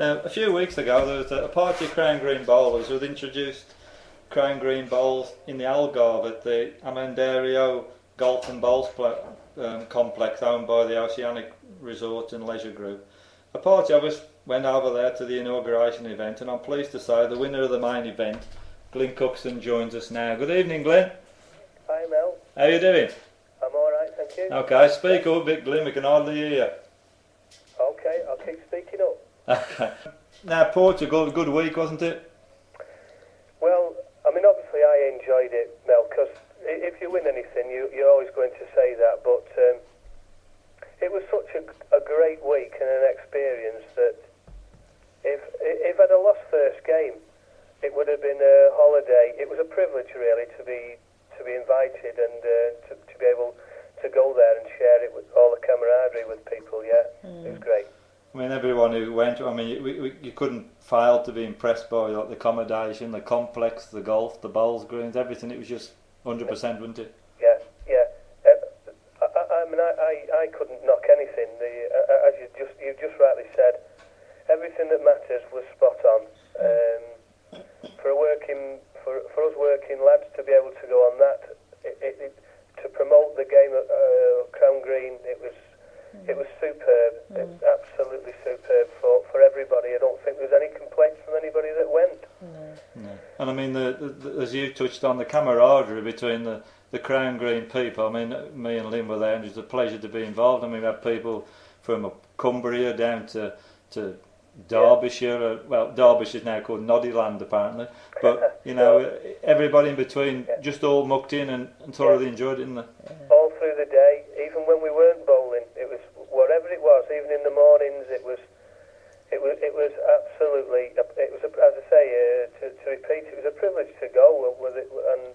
Now, a few weeks ago, there was a party of Crown Green bowlers who had introduced Crown Green bowls in the Algarve at the Amendario Golf and Bowls complex owned by the Oceanic Resort and Leisure Group. A party of us went over there to the inauguration event, and I'm pleased to say the winner of the main event, Glyn Cookson, joins us now. Good evening, Glyn. Hi, Mel. How are you doing? I'm alright, thank you. Okay, speak up a bit, Glyn, we can hardly hear you. Okay, I'll keep speaking up. Okay. Now, Portugal, a good week, wasn't it? Well, I mean, obviously I enjoyed it, Mel, because if you win anything, you're always going to say that, but it was such a great week and an experience that if I'd have lost first game, it would have been a holiday. It was a privilege, really, to be invited and to be able to go there and share it with all the camaraderie with people. Yeah, It was great. I mean, everyone who went, I mean, you couldn't fail to be impressed by like, the accommodation, the complex, the golf, the bowls greens, everything. It was just 100%, wasn't it? Yeah. I mean, I couldn't knock anything. As you just rightly said, everything that matters was spot on. For us working lads to be able to go on that, to promote the game at Crown Green, it was superb. It was absolutely superb for everybody. I don't think there was any complaints from anybody that went. No. And I mean, as you touched on, the camaraderie between the Crown Green people. I mean, me and Lynn were there, and it was a pleasure to be involved. I mean, we had people from Cumbria down to Derbyshire. Well, Derbyshire's now called Noddyland, apparently. But, you know, everybody in between just all mucked in and thoroughly enjoyed it, didn't they? All through the day, even when we weren't bowling, it was whatever it was. Even in the mornings, it was absolutely. It was, as I say, to repeat, it was a privilege to go with it, and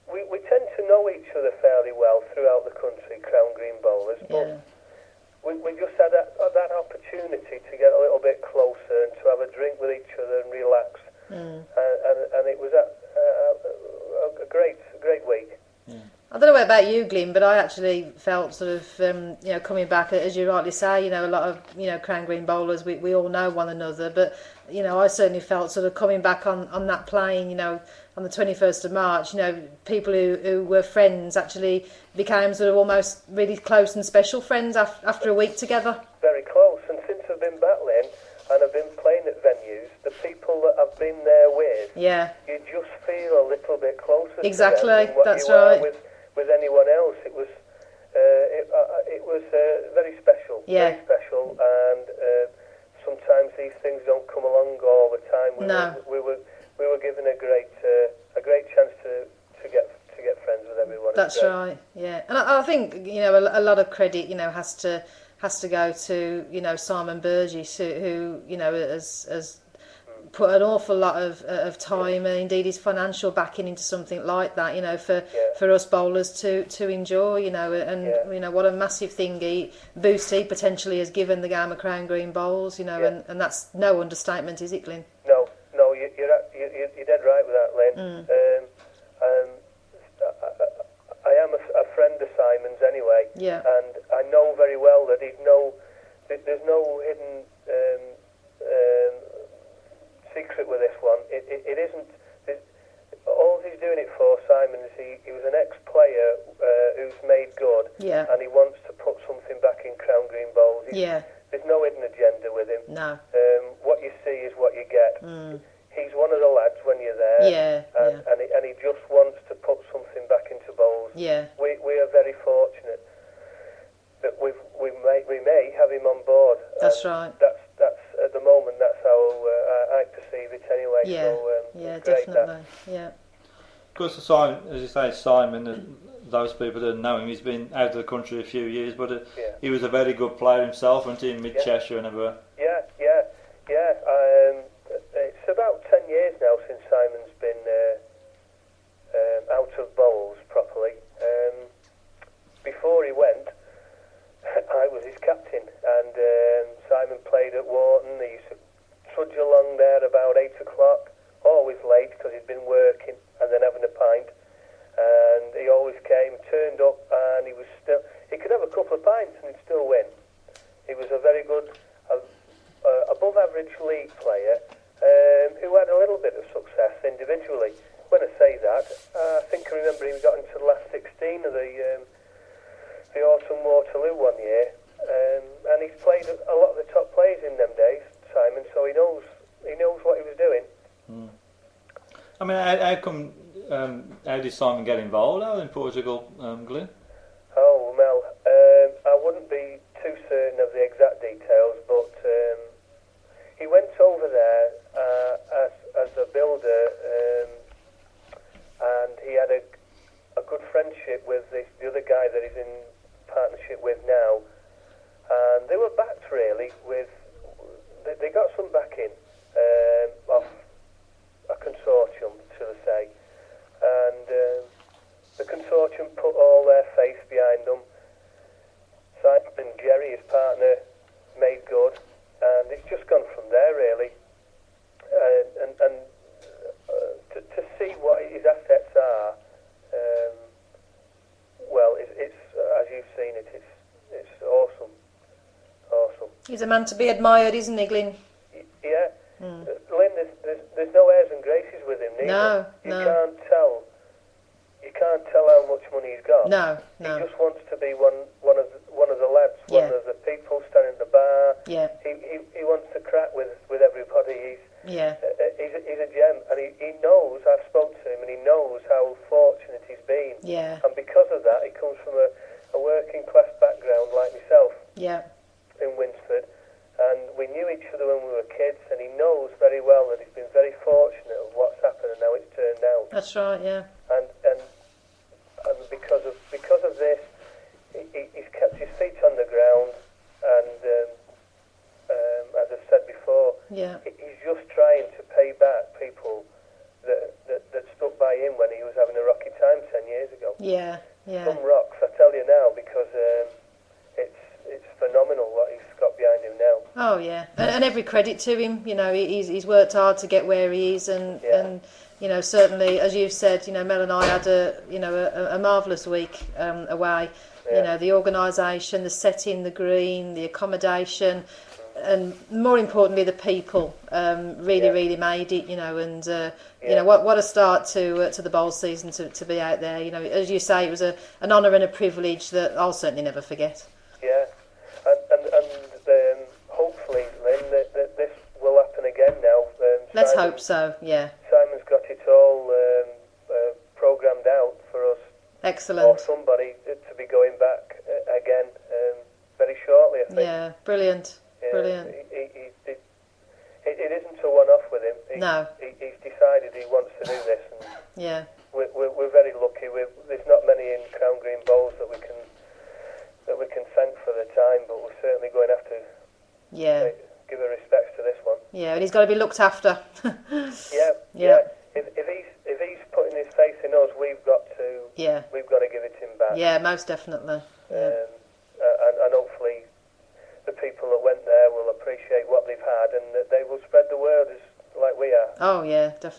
we tend to know each other fairly well throughout the country, Crown Green bowlers, but we just had that opportunity to get a little bit closer and to have a drink with each other and relax, and it was a great week. I don't know about you, Glyn, but I actually felt sort of, coming back, as you rightly say, a lot of, Crown Green bowlers, we all know one another, but, I certainly felt sort of coming back on that plane, on the 21st of March, people who were friends actually became sort of almost really close and special friends after a week together. Very close, and since I've been battling and I've been playing at venues, the people that I've been there with, you just feel a little bit closer exactly, to them than what that's you right. are with anyone else. It was very special, very special, and sometimes these things don't come along all the time. We were given a great chance to get friends with everyone. That's right, yeah. And I think a lot of credit has to go to Simon Burgess, who has put an awful lot of time and indeed his financial backing into something like that, for us bowlers to enjoy, and what a massive boost he potentially has given the game of Crown Green bowls, and that's no understatement, is it, Glyn? No, you're dead right with that, Lynn. I am a friend of Simon's anyway, and I know very well that there's no hidden secret with this one. It isn't. All he's doing it for, Simon, is he was an ex-player who's made good, and he wants to put something back in Crown Green bowls. There's no hidden agenda with him. No. What you see is what you get. He's one of the lads when you're there, and he just wants to put something back into bowls. We are very fortunate that we may have him on board. That's right. That's at the moment. That's how I perceive it anyway. Definitely. Of course, Simon, as you say, Simon. Those people that know him, he's been out of the country a few years, but he was a very good player himself, wasn't he, in Mid-Cheshire and everywhere? Yeah. It's about 10 years now since Simon's been out of bowls properly. Before he went, I was his captain, and Simon played at Wharton. He used to trudge along there about 8 o'clock, always late because he'd been working and then having a pint. And he always came, turned up, and he could have a couple of pints and he'd still win. He was a very good League player who had a little bit of success individually. When I say that, I think I remember he got into the last 16 of the Autumn Waterloo one year, and he's played a lot of the top players in them days, Simon. So he knows what he was doing. Mm. I mean, how did Simon get involved out in Portugal, Glyn? Oh, Mel, I wouldn't be too certain of the exact details, but he went over there as a builder, and he had a good friendship with the other guy that he's in partnership with now, and they were backed really with. They got some backing off a consortium, shall I say, and the consortium put all their faith behind them. Simon and Jerry, his partner, made good, and it's just gone from there really. And to see what his assets are, well, it's as you've seen it, it's awesome. He's a man to be admired, isn't he, Glyn? Yeah. Lynn, there's no airs and graces with him. No. You can't tell how much money he's got. No. He just wants to be one of the lads, one of the people standing at the bar. Yeah. He wants to crack with everybody. He's a gem, and he knows. I've spoke to him, and he knows how fortunate he's been. Yeah. And because of that, he comes from a working class background like myself. Yeah. In Winsford, and we knew each other when we were kids, and he knows very well that he's been very fortunate of what's happened and how it's turned out. That's right, yeah. And because of this, he's kept his feet on the ground, and as I've said before, he's just trying to pay back people that stuck by him when he was having a rocky time 10 years ago. Yeah. Some rocks, I tell you now, because it's phenomenal what he's got behind him now. Oh yeah, and every credit to him. You know, he's worked hard to get where he is, and you know, certainly as you've said, you know, Mel and I had a marvellous week away. Yeah. You know, the organisation, the setting, the green, the accommodation, and more importantly, the people really made it. You know, and you know what a start to the bowl season to be out there. You know, as you say, it was an honour and a privilege that I'll certainly never forget. Yeah, and hopefully, Lynn, that this will happen again now. Let's hope so, yeah. Simon's got it all programmed out for us. Excellent. Or somebody to be going back again very shortly, I think. Yeah, brilliant. Brilliant. It isn't a one-off with him. No. He's decided he wants to do this. And yeah. We're very lucky. There's not many in Crown Green Bowls that we can thank for the time, but we're certainly going to have to give a respect to this one. Yeah, and he's got to be looked after. Yeah. If he's putting his faith in us, we've got to give it him back. Yeah, most definitely. Yeah. And hopefully the people that went there will appreciate what they've had, and that they will spread the word like we are. Oh yeah, definitely.